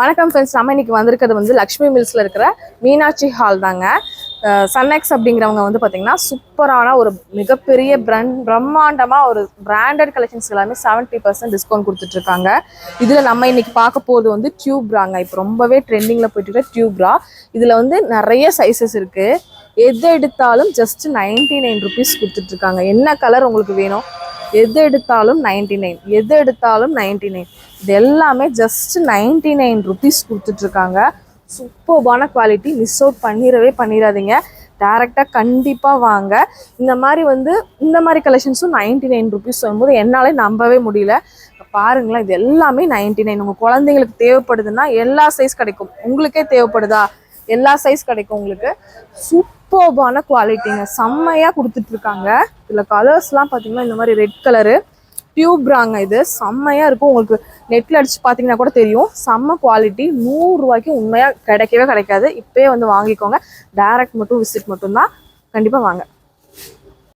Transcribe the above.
வணக்கம் ஃப்ரெண்ட்ஸ், நம்ம இன்னைக்கு வந்திருக்கிறது வந்து லக்ஷ்மி மில்ஸ்ல இருக்கிற மீனாட்சி ஹால் தாங்க. சன்எக்ஸ் அப்படிங்கிறவங்க வந்து பார்த்தீங்கன்னா சூப்பரான ஒரு மிகப்பெரிய பிரம்மாண்டமாக ஒரு பிராண்டட் கலெக்ஷன்ஸ் எல்லாமே 70% டிஸ்கவுண்ட் கொடுத்துட்ருக்காங்க. இதில் நம்ம இன்னைக்கு பார்க்க போகிறது வந்து டியூப்ராங்க. இப்போ ரொம்பவே ட்ரெண்டிங்கில் போயிட்டு இருக்க டியூப்ரா. இதில் வந்து நிறைய சைஸஸ் இருக்குது. எது எடுத்தாலும் ஜஸ்ட் 99 ருபீஸ் கொடுத்துட்ருக்காங்க. என்ன கலர் உங்களுக்கு வேணும், எது எடுத்தாலும் 99, எது எடுத்தாலும் 99. இது எல்லாமே ஜஸ்ட் 99 ருபீஸ் கொடுத்துட்ருக்காங்க. சூப்பர்பான குவாலிட்டி. மிஸ் அவுட் பண்ணிடாதீங்க. டேரெக்டாக கண்டிப்பாக வாங்க. இந்த மாதிரி கலெக்ஷன்ஸும் 99 ருபீஸ் வரும்போது என்னாலே நம்பவே முடியல. பாருங்களேன், இது எல்லாமே 99. உங்கள் குழந்தைங்களுக்கு தேவைப்படுதுன்னா எல்லா சைஸ் கிடைக்கும். உங்களுக்கே தேவைப்படுதா, எல்லா சைஸ் கிடைக்கும் உங்களுக்கு. சூப்பர்பான குவாலிட்டிங்க, செம்மையாக கொடுத்துட்ருக்காங்க. இதில் கலர்ஸ்லாம் பார்த்தீங்கன்னா இந்த மாதிரி ரெட் கலரு டியூப்ராங்க. இது செம்மையாக இருக்கும். உங்களுக்கு நெட்டில் அடிச்சு பார்த்தீங்கன்னா கூட தெரியும். செம்ம குவாலிட்டி. 100 ரூபாய்க்கு உண்மையாக கிடைக்கவே கிடைக்காது. இப்போயே வந்து வாங்கிக்கோங்க. டைரக்ட் மட்டும் விசிட் மட்டும்தான். கண்டிப்பாக வாங்க.